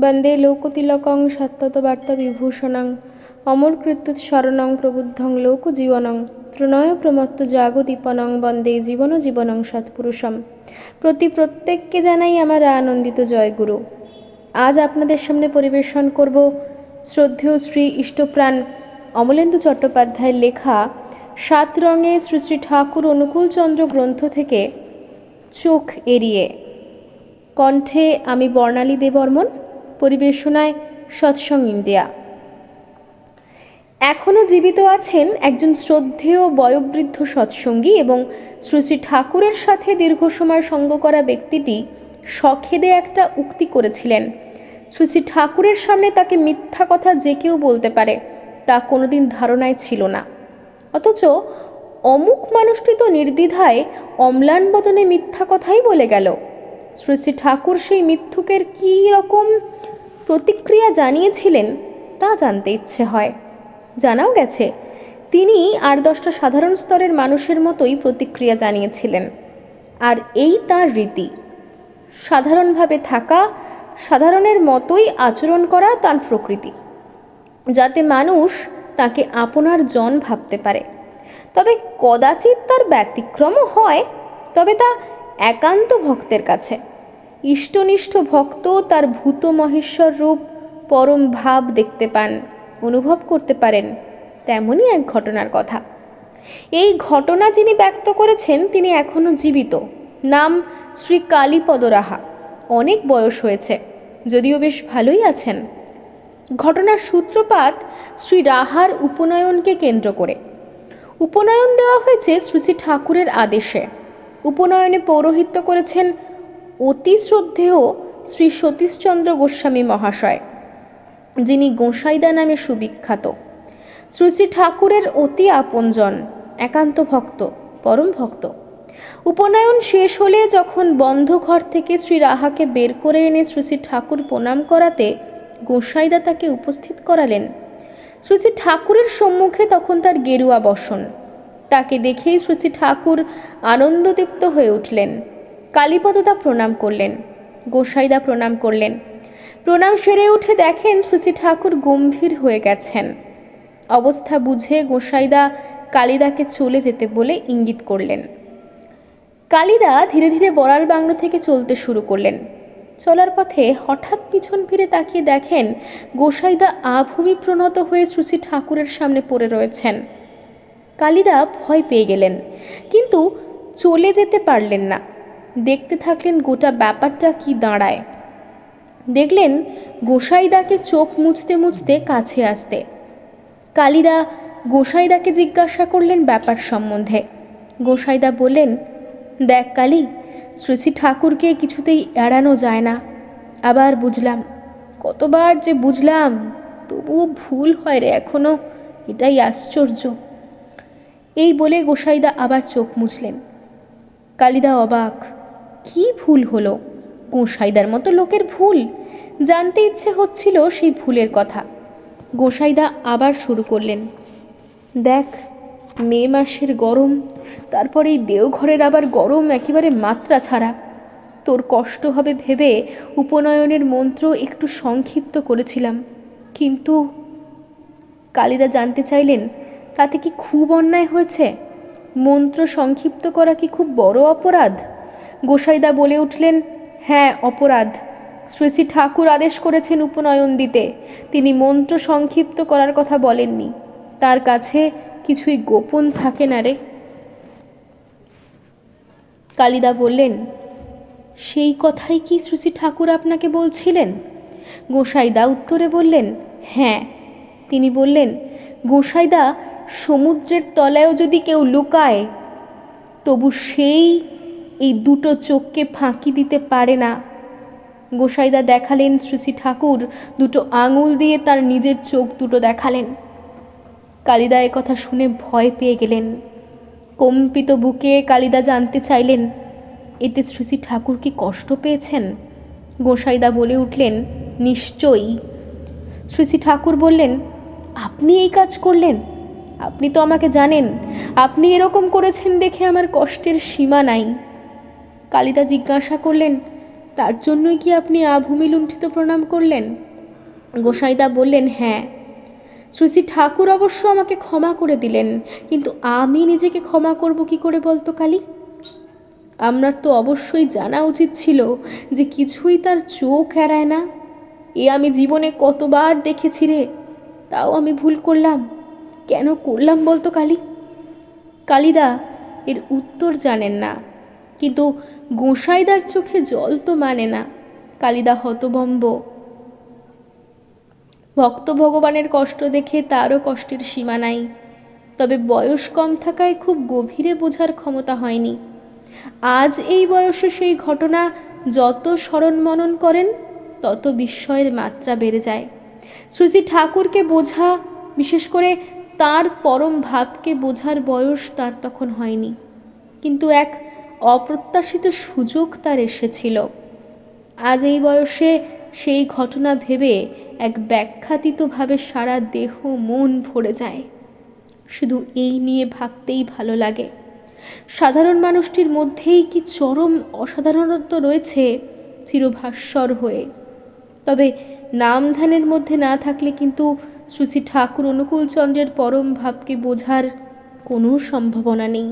वंदे लोकतिलकं सत्ततवार्ताविभूषणं अमरकृत्युत्शरणं प्रबुद्धं लोकजीवनं প্রণয় জাগদীপনং বন্দে জীবন জীবনং সৎপুরুষম। প্রত্যেককে জানাই আমার আনন্দিত জয়গুরু। আজ আপনাদের সামনে পরিবেশন করব শ্রদ্ধেয় শ্রী ইষ্টপ্রাণ অমলেন্দু চট্টোপাধ্যায়ের লেখা 7 রঙে শ্রী শ্রী ঠাকুর অনুকূলচন্দ্র গ্রন্থ থেকে চোখ এড়িয়ে। কণ্ঠে আমি বর্ণালী দেববর্মন, পরিবেশনায় সৎসং ইন্ডিয়া। এখনও জীবিত আছেন একজন শ্রদ্ধেয় বয়োবৃদ্ধ সৎসঙ্গী এবং শ্রী শ্রী ঠাকুরের সাথে দীর্ঘ সময় সঙ্গ করা ব্যক্তিটি সখেদে একটা উক্তি করেছিলেন। শ্রী শ্রী ঠাকুরের সামনে তাকে মিথ্যা কথা যে কেউ বলতে পারে তা কোনোদিন ধারণায় ছিল না, অথচ অমুক মানুষটি তো নির্দ্বিধায় অম্লান বদনে মিথ্যা কথাই বলে গেল। শ্রী শ্রী ঠাকুর সেই মিথ্যুকের কী রকম প্রতিক্রিয়া জানিয়েছিলেন তা জানতে ইচ্ছে হয়। জানাও গেছে তিনি আর 10টা সাধারণ স্তরের মানুষের মতোই প্রতিক্রিয়া জানিয়েছিলেন, আর এই তাঁর রীতি। সাধারণভাবে থাকা, সাধারণের মতোই আচরণ করা তাঁর প্রকৃতি, যাতে মানুষ তাকে আপনার জন ভাবতে পারে। তবে কদাচিৎ তার ব্যতিক্রমও হয়, তবে তা একান্ত ভক্তের কাছে। ইষ্টনিষ্ঠ ভক্ত তার ভূত মহেশ্বর রূপ পরম ভাব দেখতে পান, অনুভব করতে পারেন। তেমনই এক ঘটনার কথা। এই ঘটনা যিনি ব্যক্ত করেছেন তিনি এখনও জীবিত। নাম শ্রী কালীপদ রাহা। অনেক বয়স হয়েছে, যদিও বেশ ভালোই আছেন। ঘটনার সূত্রপাত শ্রী রাহার উপনয়নকে কেন্দ্র করে। উপনয়ন দেওয়া হয়েছে শ্রী শ্রী ঠাকুরের আদেশে। উপনয়নে পৌরোহিত্য করেছেন অতি শ্রদ্ধেয় শ্রী সতীশচন্দ্র গোস্বামী মহাশয়, যিনি গোসাইদা নামে সুবিখ্যাত। শ্রী শ্রী ঠাকুরের অতি আপনজন, একান্ত ভক্ত, পরম ভক্ত। উপনয়ন শেষ হলে যখন বন্ধ ঘর থেকে শ্রী রাহাকে বের করে এনে শ্রী শ্রী ঠাকুর প্রণাম করাতে গোসাইদা তাকে উপস্থিত করালেন, শ্রী শ্রী ঠাকুরের সম্মুখে তখন তার গেরুয়া বসন। তাকে দেখেই শ্রী শ্রী ঠাকুর আনন্দদীপ্ত হয়ে উঠলেন। কালীপদদা প্রণাম করলেন, গোসাইদা প্রণাম করলেন। প্রণাম সেরে উঠে দেখেন শ্রী শ্রী ঠাকুর গম্ভীর হয়ে গেছেন। অবস্থা বুঝে গোসাইদা কালিদাকে চলে যেতে বলে ইঙ্গিত করলেন। কালিদা ধীরে ধীরে বড়াল বাংলো থেকে চলতে শুরু করলেন। চলার পথে হঠাৎ পিছন ফিরে তাকিয়ে দেখেন গোসাইদা আভূমিপ্রণত হয়ে শ্রী শ্রী ঠাকুরের সামনে পড়ে রয়েছেন। কালিদা ভয় পেয়ে গেলেন, কিন্তু চলে যেতে পারলেন না। দেখতে থাকলেন গোটা ব্যাপারটা কি দাঁড়ায়। দেখলেন গোসাইদাকে চোখ মুছতে মুছতে কাছে আসতে। কালিদা গোসাইদাকে জিজ্ঞাসা করলেন ব্যাপার সম্বন্ধে। গোসাইদা বললেন, দেখ কালী, শ্রী শ্রী ঠাকুরকে কিছুতেই এড়ানো যায় না। আবার বুঝলাম, কতবার যে বুঝলাম, তবুও ভুল হয় রে এখনো, এটাই আশ্চর্য। এই বলে গোসাইদা আবার চোখ মুছলেন। কালিদা অবাক, কি ভুল হলো? গোসাইদার মতো লোকের ভুল? জানতে ইচ্ছে হচ্ছিল সেই ভুলের কথা। গোসাইদা আবার শুরু করলেন, দেখ, মে মাসের গরম, তারপরে এই দেওঘরের আবার গরম একেবারে মাত্রা ছাড়া। তোর কষ্ট হবে ভেবে উপনয়নের মন্ত্র একটু সংক্ষিপ্ত করেছিলাম, কিন্তু। কালিদা জানতে চাইলেন, তাতে কি খুব অন্যায় হয়েছে? মন্ত্র সংক্ষিপ্ত করা কি খুব বড় অপরাধ? গোসাইদা বলে উঠলেন, হ্যাঁ, অপরাধ। শ্রী শ্রী ঠাকুর আদেশ করেছেন উপনয়ন দিতে, তিনি মন্ত্র সংক্ষিপ্ত করার কথা বলেননি। তার কাছে কিছুই গোপন থাকে না রে। কালিদা বললেন, সেই কথাই কি শ্রী শ্রী ঠাকুর আপনাকে বলছিলেন? গোসাইদা উত্তরে বললেন, হ্যাঁ। তিনি বললেন, গোসাইদা, সমুদ্রের তলায়ও যদি কেউ লুকায়, তবু সেই এই দুটো চোখকে ফাঁকি দিতে পারে না। গোসাইদা দেখালেন শ্রী শ্রী ঠাকুর দুটো আঙুল দিয়ে তার নিজের চোখ দুটো দেখালেন। কালিদা এ কথা শুনে ভয় পেয়ে গেলেন। কম্পিত বুকে কালিদা জানতে চাইলেন, এতে শ্রী শ্রী ঠাকুর কি কষ্ট পেয়েছেন? গোসাইদা বলে উঠলেন, নিশ্চয়ই। শ্রী শ্রী ঠাকুর বললেন, আপনি এই কাজ করলেন? আপনি তো আমাকে জানেন, আপনি এরকম করেছেন দেখে আমার কষ্টের সীমা নাই। কালিদা জিজ্ঞাসা করলেন, তার জন্যই কি আপনি আভূমি লুণ্ঠিত প্রণাম করলেন? গোসাইদা বললেন, হ্যাঁ। শ্রী শ্রী ঠাকুর অবশ্য আমাকে ক্ষমা করে দিলেন, কিন্তু আমি নিজেকে ক্ষমা করব কি করে বলতো কালী? আপনার তো অবশ্যই জানা উচিত ছিল যে কিছুই তার চোখ এড়ায় না। এ আমি জীবনে কতবার দেখেছি রে, তাও আমি ভুল করলাম। কেন করলাম বলতো কালী? কালিদা এর উত্তর জানেন না, কিন্তু গোসাইদার চোখে জল তো মানে না। কালিদা হতভম্ব। ভক্ত ভগবানের কষ্ট দেখে তারও কষ্টের সীমা নাই, তবে বয়স কম থাকায় খুব গভীরে বোঝার ক্ষমতা হয়নি। আজ এই বয়সে সেই ঘটনা যত স্মরণ মনন করেন তত বিস্ময়ের মাত্রা বেড়ে যায়। শ্রী শ্রী ঠাকুরকে বোঝা, বিশেষ করে তার পরম ভাবকে বোঝার বয়স তার তখন হয়নি, কিন্তু এক অপ্রত্যাশিত সুযোগ তার এসেছিল। আজ এই বয়সে সেই ঘটনা ভেবে এক ব্যাখ্যাতীতভাবে সারা দেহ মন ভরে যায়। শুধু এই নিয়ে ভাবতেই ভালো লাগে। সাধারণ মানুষটির মধ্যেই কি চরম অসাধারণত্ব রয়েছে চিরভাস্বর হয়ে। তবে নাম ধ্যানের মধ্যে না থাকলে কিন্তু শ্রী শ্রী ঠাকুর অনুকূলচন্দ্রের পরম ভাবকে বোঝার কোনো সম্ভাবনা নেই।